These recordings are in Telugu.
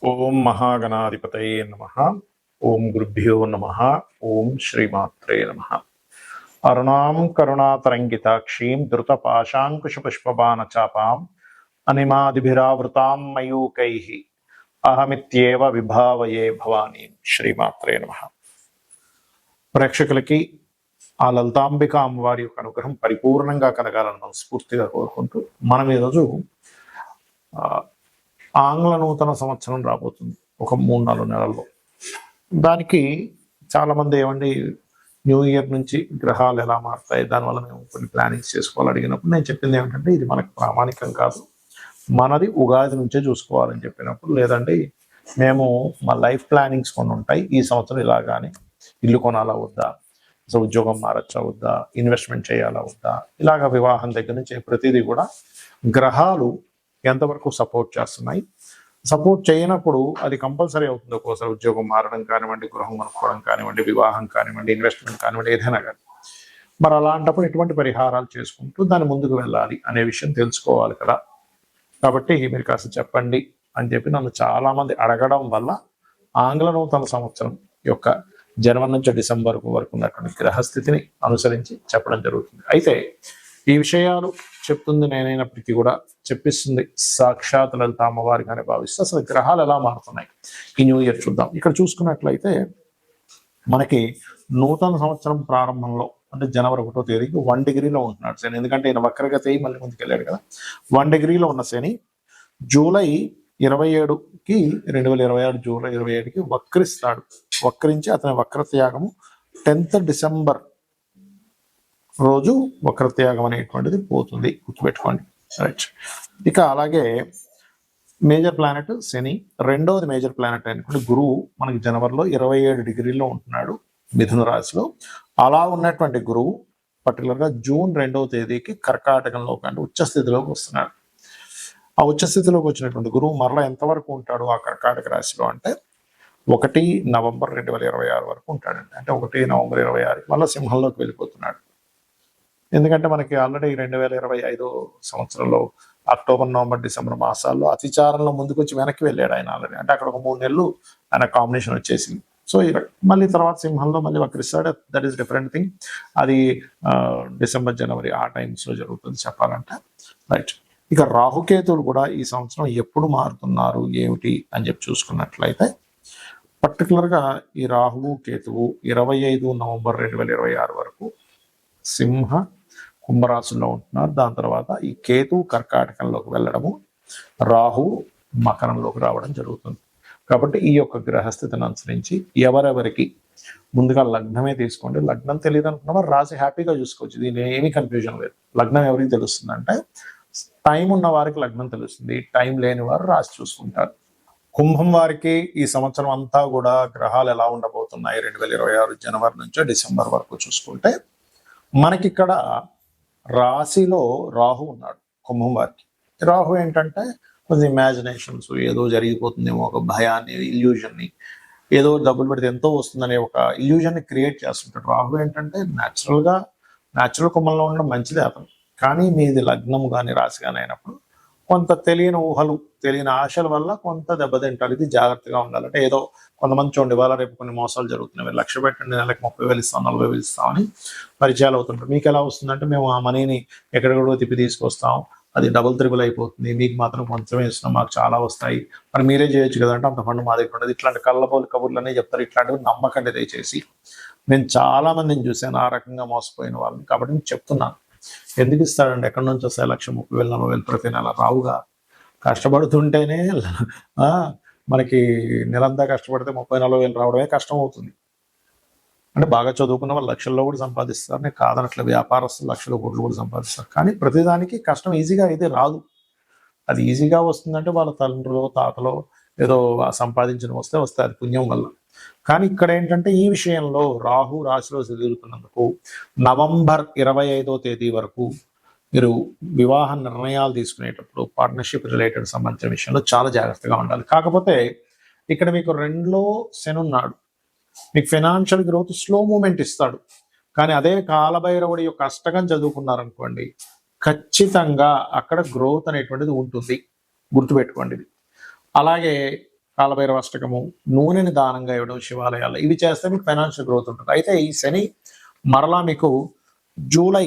ఓం మహాగణాధిపతయే నమః. ఓం గురుభ్యో నమః. ఓం శ్రీమాత్రే నమః. అరుణాం కరుణాతరంగితాక్షీం ధృతపాశాంకుశపుష్పబాణచాపాం అనిమాదిభిరావృతాం మయూకైః అహమిత్యేవ విభావయే భవానీం. శ్రీమాత్రే నమః. ప్రేక్షకులకి ఆ లలితాంబిక అమ్మవారి యొక్క అనుగ్రహం పరిపూర్ణంగా కలగాలని మనస్ఫూర్తిగా కోరుకుంటూ మనం ఈరోజు ఆంగ్ల నూతన సంవత్సరం రాబోతుంది ఒక 3-4 నెలల్లో. దానికి చాలామంది ఏమండి న్యూ ఇయర్ నుంచి గ్రహాలు ఎలా మారుతాయి, దానివల్ల మేము కొన్ని ప్లానింగ్స్ చేసుకోవాలి అడిగినప్పుడు నేను చెప్పింది ఏమిటంటే ఇది మనకు ప్రామాణికం కాదు, మనది ఉగాది నుంచే చూసుకోవాలని చెప్పినప్పుడు, లేదండి మేము మా లైఫ్ ప్లానింగ్స్ కొన్ని ఉంటాయి, ఈ సంవత్సరం ఇలా కానీ ఇల్లు కొనాలా వద్దా, అసలు ఉద్యోగం మారచ్చా వద్దా, ఇన్వెస్ట్మెంట్ చేయాలా వద్దా, ఇలాగ వివాహం దగ్గర నుంచి ప్రతిదీ కూడా గ్రహాలు ఎంతవరకు సపోర్ట్ చేస్తున్నాయి, సపోర్ట్ చేయనప్పుడు అది కంపల్సరీ అవుతుంది. ఒక్కోసారి ఉద్యోగం మారడం కానివ్వండి, గృహం కొనుక్కోవడం కానివ్వండి, వివాహం కానివ్వండి, ఇన్వెస్ట్మెంట్ కానివ్వండి, ఏదైనా కానీ. మరి అలాంటప్పుడు ఎటువంటి పరిహారాలు చేసుకుంటూ దాన్ని ముందుకు వెళ్ళాలి అనే విషయం తెలుసుకోవాలి కదా. కాబట్టి మీరు కాస్త చెప్పండి అని చెప్పి నన్ను చాలామంది అడగడం వల్ల ఆంగ్ల నూతన సంవత్సరం యొక్క జనవరి నుంచి డిసెంబర్ వరకు ఉన్నటువంటి గ్రహస్థితిని అనుసరించి చెప్పడం జరుగుతుంది. అయితే ఈ విషయాలు చెప్తుంది నేనైనప్పటికీ కూడా చెప్పిస్తుంది సాక్షాత్ లలిత అమ్మవారిగానే భావిస్తే అసలు గ్రహాలు ఎలా మారుతున్నాయి ఈ న్యూ ఇయర్ చూద్దాం. ఇక్కడ చూసుకున్నట్లయితే మనకి నూతన సంవత్సరం ప్రారంభంలో అంటే జనవరి 1వ తేదీకి 1 డిగ్రీలో ఉంటున్నాడు శని. ఎందుకంటే ఈయన వక్రగతి మళ్ళీ ముందుకు వెళ్ళాడు కదా. 1 డిగ్రీలో ఉన్న శని జూలై 27కి 2026 జూలై 27కి వక్రిస్తాడు. వక్రించి అతని వక్రత్యాగము 10th డిసెంబర్ రోజు వక్రత్యాగం అనేటువంటిది పోతుంది, గుర్తుపెట్టుకోండి. రైట్. ఇక అలాగే మేజర్ ప్లానెట్ శని, రెండవది మేజర్ ప్లానెట్ అయినటువంటి గురువు మనకి జనవరిలో 27 డిగ్రీల్లో ఉంటున్నాడు మిథున రాశిలో. అలా ఉన్నటువంటి గురువు పర్టికులర్గా జూన్ 2వ తేదీకి కర్కాటకంలోకి అంటే ఉచ్చస్థితిలోకి వస్తున్నాడు. ఆ ఉచ్చస్థితిలోకి వచ్చినటువంటి గురువు మరలా ఎంతవరకు ఉంటాడు ఆ కర్కాటక రాశిలో అంటే 1 నవంబర్ 2026 వరకు ఉంటాడండి. అంటే 1 నవంబర్ 26 మళ్ళీ సింహంలోకి వెళ్ళిపోతున్నాడు. ఎందుకంటే మనకి ఆల్రెడీ 2025 సంవత్సరంలో అక్టోబర్, నవంబర్, డిసెంబర్ మాసాల్లో అతిచారంలో ముందుకు వచ్చి వెనక్కి వెళ్ళాడు ఆయన ఆల్రెడీ. అంటే అక్కడ ఒక 3 నెలలు ఆయన కాంబినేషన్ వచ్చేసింది. సో మళ్ళీ తర్వాత సింహంలో మళ్ళీ వక్రిస్తాడు. That is different thing. అది డిసెంబర్, జనవరి ఆ టైమ్స్లో జరుగుతుంది చెప్పాలంటే. రైట్. ఇక రాహుకేతువులు కూడా ఈ సంవత్సరం ఎప్పుడు మారుతున్నారు ఏమిటి అని చెప్పి చూసుకున్నట్లయితే పర్టికులర్గా ఈ రాహువు కేతువు 25 నవంబర్ 2026 వరకు సింహ కుంభరాశుల్లో ఉంటున్నారు. దాని తర్వాత ఈ కేతువు కర్కాటకంలోకి వెళ్ళడము, రాహు మకరంలోకి రావడం జరుగుతుంది. కాబట్టి ఈ యొక్క గ్రహస్థితిని అనుసరించి ఎవరెవరికి ముందుగా లగ్నమే తీసుకోండి. లగ్నం తెలియదు అనుకున్న రాశి హ్యాపీగా చూసుకోవచ్చు, దీని ఏమీ కన్ఫ్యూజన్ లేదు. లగ్నం ఎవరికి తెలుస్తుంది అంటే టైం ఉన్న వారికి లగ్నం తెలుస్తుంది, టైం లేని వారు రాశి చూసుకుంటారు. కుంభం వారికి ఈ సంవత్సరం అంతా కూడా గ్రహాలు ఎలా ఉండబోతున్నాయి 2026 జనవరి నుంచి డిసెంబర్ వరకు చూసుకుంటే మనకిక్కడ రాశిలో రాహు ఉన్నాడు కుంభం వారికి. రాహు ఏంటంటే కొంచెం ఇమాజినేషన్స్, ఏదో జరిగిపోతుందేమో ఒక భయాన్ని, ఇల్యూజన్ని, ఏదో డబ్బులు పెడితే ఎంతో వస్తుందనే ఒక ఇల్యూజన్ని క్రియేట్ చేస్తుంటాడు. రాహు ఏంటంటే న్యాచురల్ కుంభంలో ఉండడం మంచిదే అతను. కానీ మీది లగ్నం కానీ రాశి కానీ అయినప్పుడు కొంత తెలియని ఊహలు, తెలియని ఆశల వల్ల కొంత దెబ్బతింటారు. ఇది జాగ్రత్తగా ఉండాలంటే ఏదో కొంతమంది చూడండి ఇవాళ రేపు కొన్ని మోసాలు జరుగుతున్నాయి. 1,00,000 పెట్టండి, నెలకు 30,000 ఇస్తాం, 40,000 ఇస్తామని పరిచయాలు అవుతుంటారు. మీకు ఎలా వస్తుందంటే మేము ఆ మనీని ఎక్కడెక్కడో తిప్పి తీసుకొస్తాం, అది డబుల్ త్రిబుల్ అయిపోతుంది, మీకు మాత్రం కొంచెమే ఇస్తున్నాం, మాకు చాలా వస్తాయి, మరి మీరే చేయొచ్చు కదంటే అంత ఫండ్ మా దగ్గర ఉండదు. ఇట్లాంటి కళ్ళబోలు కబుర్లనే చెప్తారు. ఇట్లాంటివి నమ్మకండి దయచేసి. నేను చాలా మందిని చూశాను ఆ రకంగా మోసపోయిన వాళ్ళని. కాబట్టి నేను చెప్తున్నాను, ఎందుకు ఇస్తాడండి, ఎక్కడి నుంచి వస్తాయి 1,30,000 40,000 ప్రతి నెల రావుగా. కష్టపడుతుంటేనే మనకి నెలంతా కష్టపడితే 30,000 40,000 రావడమే కష్టం అవుతుంది. అంటే బాగా చదువుకున్న వాళ్ళు లక్షల్లో కూడా సంపాదిస్తారు, నేను కాదనట్లే. వ్యాపారస్తులు లక్షల కోట్లు కూడా సంపాదిస్తారు. కానీ ప్రతిదానికి కష్టం ఈజీగా అయితే రాదు. అది ఈజీగా వస్తుందంటే వాళ్ళ తండ్రులు తాతలో ఏదో సంపాదించిన వస్తే అది పుణ్యం వల్ల. కానీ ఇక్కడ ఏంటంటే ఈ విషయంలో రాహు రాశిలో తిరుగుతున్నందుకు నవంబర్ 25వ తేదీ వరకు మీరు వివాహ నిర్ణయాలు తీసుకునేటప్పుడు పార్ట్నర్షిప్ రిలేటెడ్ సంబంధించిన విషయంలో చాలా జాగ్రత్తగా ఉండాలి. కాకపోతే ఇక్కడ మీకు 2లో శని ఉన్నాడు, మీకు ఫైనాన్షియల్ గ్రోత్ స్లో మూమెంట్ ఇస్తాడు. కానీ అదే కాలభైరవుడి యొక్క అష్టకం చదువుకున్నారనుకోండి, ఖచ్చితంగా అక్కడ గ్రోత్ అనేటువంటిది ఉంటుంది, గుర్తుపెట్టుకోండి. అలాగే కాలభైరవ అష్టకము, నూనెని దానంగా ఇవ్వడం శివాలయాల్లో, ఇవి చేస్తే మీకు ఫైనాన్షియల్ గ్రోత్ ఉంటుంది. అయితే ఈ శని మరలా మీకు జూలై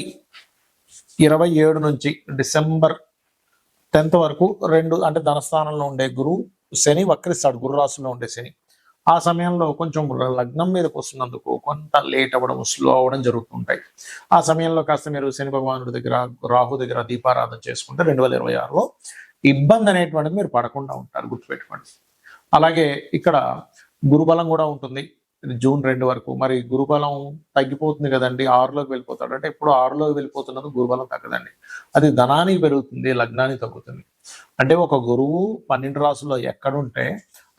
27 నుంచి డిసెంబర్ 10th వరకు అంటే ధనస్థానంలో ఉండే గురువు శని వక్రిస్తాడు, గురు రాశిలో ఉండే శని. ఆ సమయంలో కొంచెం లగ్నం మీదకి వస్తున్నందుకు కొంత లేట్ అవ్వడం, స్లో అవ్వడం జరుగుతుంటాయి. ఆ సమయంలో కాస్త మీరు శని భగవానుడి దగ్గర, రాహు దగ్గర దీపారాధన చేసుకుంటే 2026లో ఇబ్బంది అనేటువంటిది మీరు పడకుండా ఉంటారు, గుర్తుపెట్టుకోండి. అలాగే ఇక్కడ గురుబలం కూడా ఉంటుంది జూన్ 2 వరకు. మరి గురుబలం తగ్గిపోతుంది కదండి, 6లోకి వెళ్ళిపోతాడు అంటే ఎప్పుడు 6లోకి వెళ్ళిపోతున్నది గురుబలం తగ్గదండి, అది ధనానికి పెరుగుతుంది, లగ్నానికి తగ్గుతుంది. అంటే ఒక గురువు 12 రాసుల్లో ఎక్కడుంటే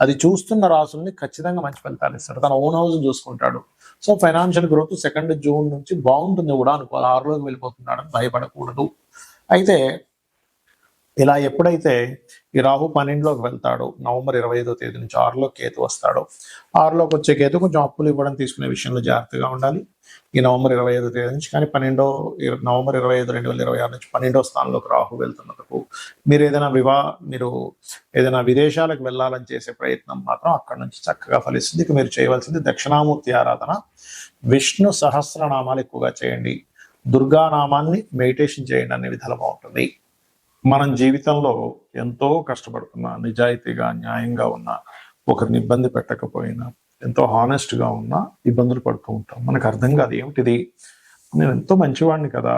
అది చూస్తున్న రాసుల్ని ఖచ్చితంగా మంచి ఫలితాలు ఇస్తాడు, తన ఓన్ హౌస్ చూసుకుంటాడు. సో ఫైనాన్షియల్ గ్రోత్ 2 జూన్ నుంచి బాగుంటుంది కూడా అనుకోవాలి. 6లోకి వెళ్ళిపోతున్నాడని భయపడకూడదు. అయితే ఇలా ఎప్పుడైతే ఈ రాహు 12లోకి వెళ్తాడో, నవంబర్ 25వ తేదీ నుంచి 6లోకి కేతు వస్తాడో, 6లోకి వచ్చే కేతు కొంచెం అప్పులు ఇవ్వడం తీసుకునే విషయంలో జాగ్రత్తగా ఉండాలి ఈ నవంబర్ 25వ తేదీ నుంచి. కానీ నవంబర్ 25, 2026 నుంచి 12వ స్థానంలోకి రాహు వెళ్తున్నందుకు మీరు ఏదైనా విదేశాలకు వెళ్ళాలని చేసే ప్రయత్నం మాత్రం అక్కడ నుంచి చక్కగా ఫలిస్తుంది. ఇక మీరు చేయవలసింది దక్షిణామూర్తి ఆరాధన, విష్ణు సహస్రనామాలు ఎక్కువగా చేయండి, దుర్గానామాన్ని మెడిటేషన్ చేయండి, అనే విధాలు బాగుంటుంది. మనం జీవితంలో ఎంతో కష్టపడుతున్నా, నిజాయితీగా న్యాయంగా ఉన్నా, ఒకరిని ఇబ్బంది పెట్టకపోయినా, ఎంతో హానెస్ట్గా ఉన్నా ఇబ్బందులు పడుతూ ఉంటాం. మనకు అర్థం కాదు ఏమిటిది, నేను ఎంతో మంచివాడిని కదా,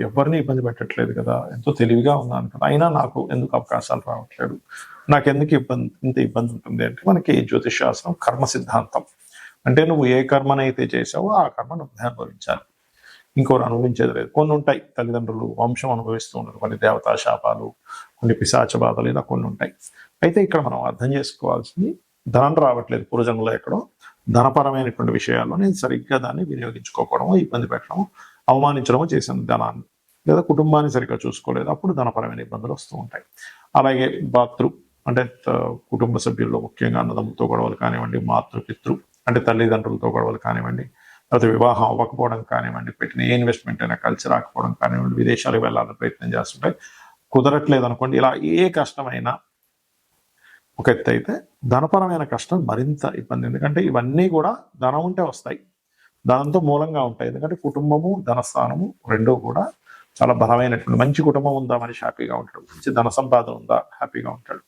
ఎవరిని ఇబ్బంది పెట్టట్లేదు కదా, ఎంతో తెలివిగా ఉన్నాను కదా, అయినా నాకు ఎందుకు అవకాశాలు రావట్లేదు, నాకెందుకు ఇంత ఇబ్బంది ఉంటుంది అంటే మనకి జ్యోతిష్ శాస్త్రం కర్మ సిద్ధాంతం. అంటే నువ్వు ఏ కర్మనైతే చేసావో ఆ కర్మ నువ్వు అనుభవించాలి, ఇంకోరు అనుభవించేది లేదు. కొన్ని ఉంటాయి, తల్లిదండ్రులు వంశం అనుభవిస్తూ ఉంటారు, కొన్ని దేవతా శాపాలు, కొన్ని పిశాచ బాధలు, ఇలా కొన్ని ఉంటాయి. అయితే ఇక్కడ మనం అర్థం చేసుకోవాల్సింది, ధనం రావట్లేదు పూర్వజన్మలో ఎక్కడో, ధనపరమైనటువంటి విషయాల్లో నేను సరిగ్గా దాన్ని వినియోగించుకోకపోవడము, ఇబ్బంది పెట్టడము, అవమానించడము చేశాను ధనాన్ని, లేదా కుటుంబాన్ని సరిగ్గా చూసుకోలేదు, అప్పుడు ధనపరమైన ఇబ్బందులు వస్తూ ఉంటాయి. అలాగే అంటే కుటుంబ సభ్యుల్లో ముఖ్యంగా అన్నదమ్ముతో గొడవలు కానివ్వండి, మాతృపితృ అంటే తల్లిదండ్రులతో గొడవలు కానివ్వండి, లేకపోతే వివాహం అవ్వకపోవడం కానివ్వండి, పెట్టిన ఏ ఇన్వెస్ట్మెంట్ అయినా కలిసి రాకపోవడం కానివ్వండి, విదేశాలకు వెళ్ళాలని ప్రయత్నం చేస్తుంటే కుదరట్లేదు అనుకోండి, ఇలా ఏ కష్టమైనా ఒక ఎత్తు అయితే ధనపరమైన కష్టం మరింత ఇబ్బంది. ఎందుకంటే ఇవన్నీ కూడా ధనం ఉంటే వస్తాయి, ధనంతో మూలంగా ఉంటాయి. ఎందుకంటే కుటుంబము, ధనస్థానము రెండూ కూడా చాలా బలమైనటువంటి, మంచి కుటుంబం ఉందా మనిషి హ్యాపీగా ఉంటాడు, మంచి ధన సంపాదన ఉందా హ్యాపీగా ఉంటాడు.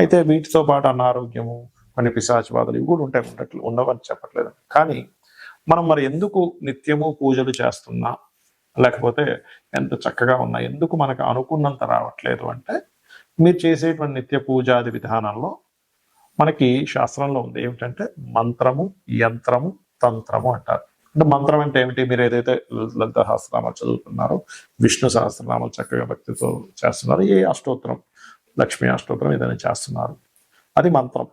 అయితే వీటితో పాటు అనారోగ్యము, కొన్ని పిశాచ బాధలు ఇవి కూడా ఉండవని చెప్పట్లేదు. కానీ మనం మరి ఎందుకు నిత్యము పూజలు చేస్తున్నా, లేకపోతే ఎంత చక్కగా ఉన్నా ఎందుకు మనకు అనుకున్నంత రావట్లేదు అంటే, మీరు చేసేటువంటి నిత్య పూజాది విధానంలో మనకి శాస్త్రంలో ఉంది ఏమిటంటే మంత్రము, యంత్రము, తంత్రము అంటారు. అంటే మంత్రం అంటే ఏమిటి, మీరు ఏదైతే లలిత సహస్రనామాలు చదువుతున్నారో, విష్ణు సహస్రనామాలు చక్కగా భక్తితో చేస్తున్నారు, ఏ అష్టోత్తరం, లక్ష్మీ అష్టోత్తరం ఏదైనా చేస్తున్నారు, అది మంత్రం.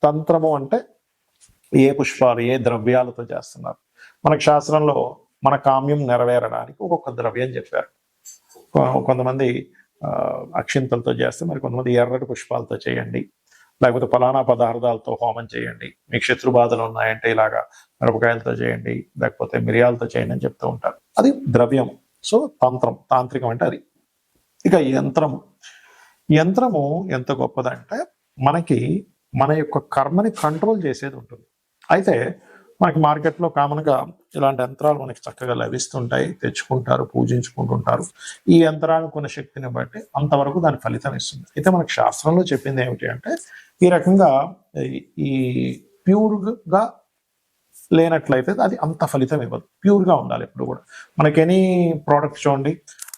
తంత్రము అంటే ఏ పుష్పాలు, ఏ ద్రవ్యాలతో చేస్తున్నారు. మనకు శాస్త్రంలో మన కామ్యం నెరవేరడానికి ఒక్కొక్క ద్రవ్యం చెప్పారు. కొంతమంది అక్షింతలతో చేస్తే, మరి కొంతమంది ఎర్రటి పుష్పాలతో చేయండి, లేకపోతే ఫలానా పదార్థాలతో హోమం చేయండి, మీకు శత్రు బాధలు ఉన్నాయంటే ఇలాగా మిరపకాయలతో చేయండి, లేకపోతే మిరియాలతో చేయండి అని చెప్తూ ఉంటారు. అది ద్రవ్యం. సో తాంత్రికం అంటే అది. ఇక యంత్రము ఎంత గొప్పదంటే, మనకి మన యొక్క కర్మని కంట్రోల్ చేసేది ఉంటుంది. అయితే మనకి మార్కెట్లో కామన్గా ఇలాంటి యంత్రాలు మనకి చక్కగా లభిస్తుంటాయి, తెచ్చుకుంటారు, పూజించుకుంటుంటారు. ఈ యంత్రానికి ఉన్న శక్తిని బట్టి అంతవరకు దాని ఫలితం ఇస్తుంది. అయితే మనకి శాస్త్రంలో చెప్పింది ఏమిటి అంటే, ఈ రకంగా ఈ ప్యూర్గా లేనట్లయితే అది అంత ఫలితం ఇవ్వదు. ప్యూర్గా ఉండాలి ఎప్పుడు కూడా. మనకి ఎనీ ప్రోడక్ట్ చూడండి,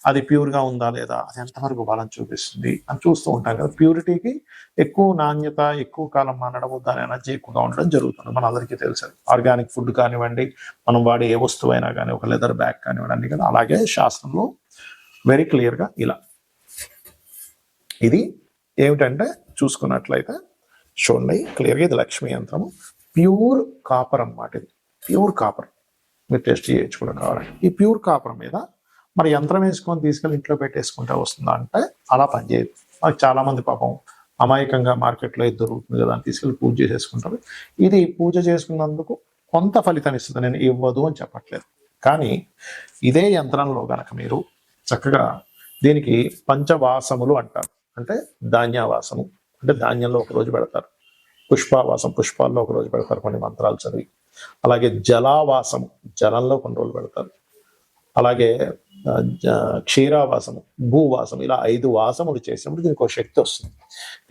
అది ప్యూర్గా ఉందా లేదా, అది ఎంతవరకు బలం చూపిస్తుంది అని చూస్తూ ఉంటాం కదా. ప్యూరిటీకి ఎక్కువ నాణ్యత, ఎక్కువ కాలం మనడము, దాని ఎనర్జీ ఎక్కువగా ఉండడం జరుగుతుంది. మన అందరికీ తెలుసు. ఆర్గానిక్ ఫుడ్ కానివ్వండి, మనం వాడే ఏ వస్తువు అయినా కానీ, ఒక లెదర్ బ్యాగ్ కానివ్వండి, అన్ని కదా. అలాగే శాస్త్రంలో వెరీ క్లియర్గా ఇలా ఇది ఏమిటంటే చూసుకున్నట్లయితే చూడండి క్లియర్గా, ఇది లక్ష్మీ యంత్రము, ప్యూర్ కాపర్ అన్నమాట. ఇది ప్యూర్ కాపర్, మీరు టెస్ట్ చేయొచ్చు కూడా కావాలంటే. ఈ ప్యూర్ కాపర్ మీద మరి యంత్రం వేసుకొని తీసుకెళ్ళి ఇంట్లో పెట్టేసుకుంటే వస్తుందా అంటే అలా పనిచేయదు. మనకి చాలా మంది పాపం అమాయకంగా మార్కెట్లో ఇది దొరుకుతుంది కదా అని తీసుకెళ్ళి పూజ చేసేసుకుంటారు. ఇది పూజ చేసుకున్నందుకు కొంత ఫలితం ఇస్తుంది, నేను ఇవ్వదు అని చెప్పట్లేదు. కానీ ఇదే యంత్రంలో గనక మీరు చక్కగా దీనికి పంచవాసములు అంటారు. అంటే ధాన్యవాసము, అంటే ధాన్యంలో ఒకరోజు పెడతారు, పుష్పావాసం, పుష్పాల్లో ఒక రోజు పెడతారు కొన్ని మంత్రాలు చదివి. అలాగే జలావాసం, జలంలో కొన్ని రోజులు పెడతారు. అలాగే క్షీరావాసము, భూవాసం, ఇలా 5 వాసములు చేసినప్పుడు దీనికి ఒక శక్తి వస్తుంది.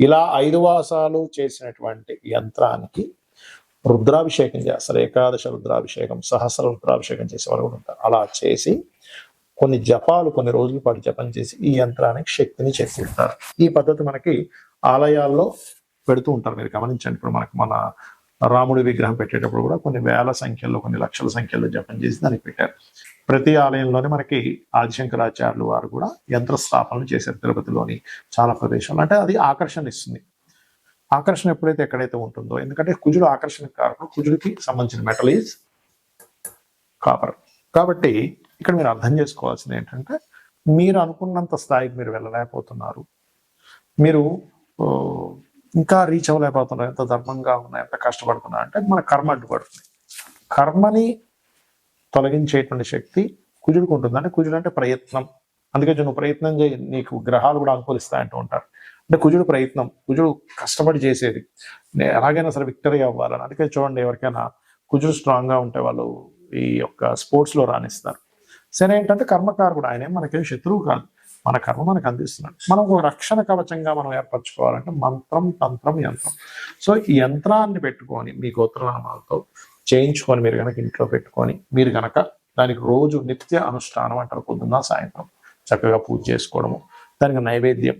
ఇలా 5 వాసాలు చేసినటువంటి యంత్రానికి రుద్రాభిషేకం చేస్తారు. ఏకాదశ రుద్రాభిషేకం, సహస్ర రుద్రాభిషేకం చేసేవారు కూడా ఉంటారు. అలా చేసి కొన్ని జపాలు, కొన్ని రోజుల పాటు జపం చేసి ఈ యంత్రానికి శక్తిని చేకూరుతారు. ఈ పద్ధతి మనకి ఆలయాల్లో పెడుతూ ఉంటారు. మీరు గమనించండి, ఇప్పుడు మన రాముడి విగ్రహం పెట్టేటప్పుడు కూడా కొన్ని వేల సంఖ్యలో, కొన్ని లక్షల సంఖ్యలో జపం చేసి దానికి పెట్టారు. ప్రతి ఆలయంలోనే మనకి ఆదిశంకరాచార్యులు వారు కూడా యంత్ర స్థాపనలు చేశారు. తిరుపతిలోని చాలా ప్రదేశాలు. అంటే అది ఆకర్షణ ఇస్తుంది. ఆకర్షణ ఎప్పుడైతే ఎక్కడైతే ఉంటుందో, ఎందుకంటే కుజుడు ఆకర్షణ కారకుడు, కుజుడికి సంబంధించిన మెటల్ ఈజ్ కాపర్. కాబట్టి ఇక్కడ మీరు అర్థం చేసుకోవాల్సింది ఏంటంటే, మీరు అనుకున్నంత స్థాయికి మీరు వెళ్ళలేకపోతున్నారు, మీరు ఇంకా రీచ్ అవ్వలేకపోతున్నారు, ఎంత ధర్మంగా ఉన్నా, ఎంత కష్టపడుతున్నారు అంటే మన కర్మ అడ్డుపడుతుంది. కర్మని తొలగించేటువంటి శక్తి కుజుడికి ఉంటుంది. అంటే కుజుడు అంటే ప్రయత్నం. అందుకే నువ్వు ప్రయత్నం చేయి, నీకు గ్రహాలు కూడా అనుకూలిస్తాయంటూ ఉంటారు. అంటే కుజుడు ప్రయత్నం, కుజుడు కష్టపడి చేసేది, ఎలాగైనా సరే విక్టరీ అవ్వాలని. అందుకే చూడండి, ఎవరికైనా కుజుడు స్ట్రాంగ్గా ఉంటే వాళ్ళు ఈ యొక్క స్పోర్ట్స్లో రాణిస్తారు. సరే, ఏంటంటే కర్మకారకుడు, ఆయనే మనకేం శత్రువు కాదు, మన కర్మ మనకు అందిస్తున్నాడు. మనం ఒక రక్షణ కవచంగా మనం ఏర్పరచుకోవాలంటే మంత్రం, తంత్రం, యంత్రం. సో ఈ యంత్రాన్ని పెట్టుకొని మీ గోత్రనామాలతో చేయించుకొని మీరు కనుక ఇంట్లో పెట్టుకొని, మీరు కనుక దానికి రోజు నిత్య అనుష్ఠానం అంటారు, పొద్దున్న సాయంత్రం చక్కగా పూజ చేసుకోవడము, దానికి నైవేద్యం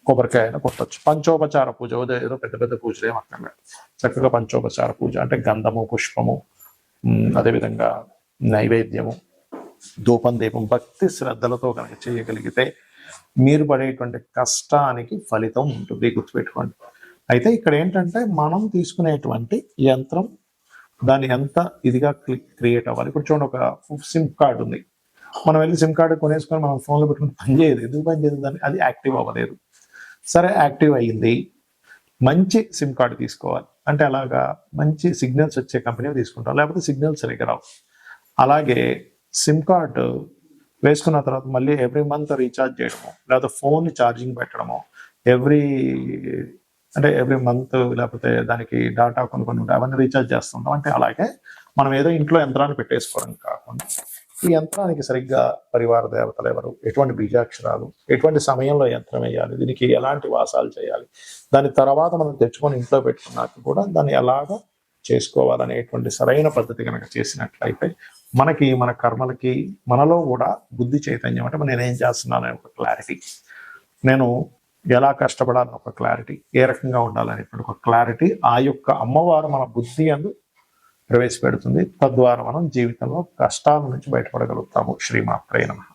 కొబ్బరికాయను కొట్టచ్చు. పంచోపచార పూజ, ఏదో పెద్ద పెద్ద పూజలు ఏం అక్కర్లేదు. చక్కగా పంచోపచార పూజ అంటే గంధము, పుష్పము, అదేవిధంగా నైవేద్యము, ధూపం, దీపం, భక్తి శ్రద్ధలతో కనుక చేయగలిగితే మీరు పడేటువంటి కష్టానికి ఫలితం ఉంటుంది, గుర్తుపెట్టుకోండి. అయితే ఇక్కడ ఏంటంటే, మనం తీసుకునేటువంటి యంత్రం దాన్ని ఎంత ఇదిగా క్రియేట్ అవ్వాలి. ఇప్పుడు చూడండి, ఒక సిమ్ కార్డు ఉంది, మనం వెళ్ళి సిమ్ కార్డు కొనేసుకొని మనం ఫోన్లో పెట్టుకుని పని చేయదు. ఎందుకు పని చేయదు? దాన్ని అది యాక్టివ్ అవ్వలేదు. సరే, యాక్టివ్ అయ్యింది, మంచి సిమ్ కార్డు తీసుకోవాలి. అంటే అలాగా మంచి సిగ్నల్స్ వచ్చే కంపెనీ తీసుకుంటాం, లేకపోతే సిగ్నల్స్ సరిగ్గా రావు. అలాగే సిమ్ కార్డు వేసుకున్న తర్వాత మళ్ళీ ఎవ్రీ మంత్ రీఛార్జ్ చేయడము, లేకపోతే ఫోన్ ఛార్జింగ్ పెట్టడము, ఎవ్రీ మంత్, లేకపోతే దానికి డాటా కొన్ని ఉంటాయి, అవన్నీ రీఛార్జ్ చేస్తుంటాం. అంటే అలాగే మనం ఏదో ఇంట్లో యంత్రాన్ని పెట్టేసుకోవడం కాకుండా, ఈ యంత్రానికి సరిగ్గా పరివార దేవతలు ఎవరు, ఎటువంటి బీజాక్షరాలు, ఎటువంటి సమయంలో యంత్రం వేయాలి, దీనికి ఎలాంటి వాసాలు చేయాలి, దాని తర్వాత మనం తెచ్చుకొని ఇంట్లో పెట్టుకున్నాక కూడా దాన్ని ఎలాగా చేసుకోవాలనేటువంటి సరైన పద్ధతి కనుక చేసినట్లయితే మనకి, మన కర్మలకి, మనలో కూడా బుద్ధి చైతన్యం, అంటే నేనేం చేస్తున్నాను అనే ఒక క్లారిటీ, నేను ఎలా కష్టపడాలని ఒక క్లారిటీ, ఏ రకంగా ఉండాలనేటువంటి ఒక క్లారిటీ ఆ యొక్క అమ్మవారు మన బుద్ధి అందు ప్రవేశపెడుతుంది. తద్వారా మనం జీవితంలో కష్టాల నుంచి బయటపడగలుగుతాము. శ్రీమాత్రే నమః.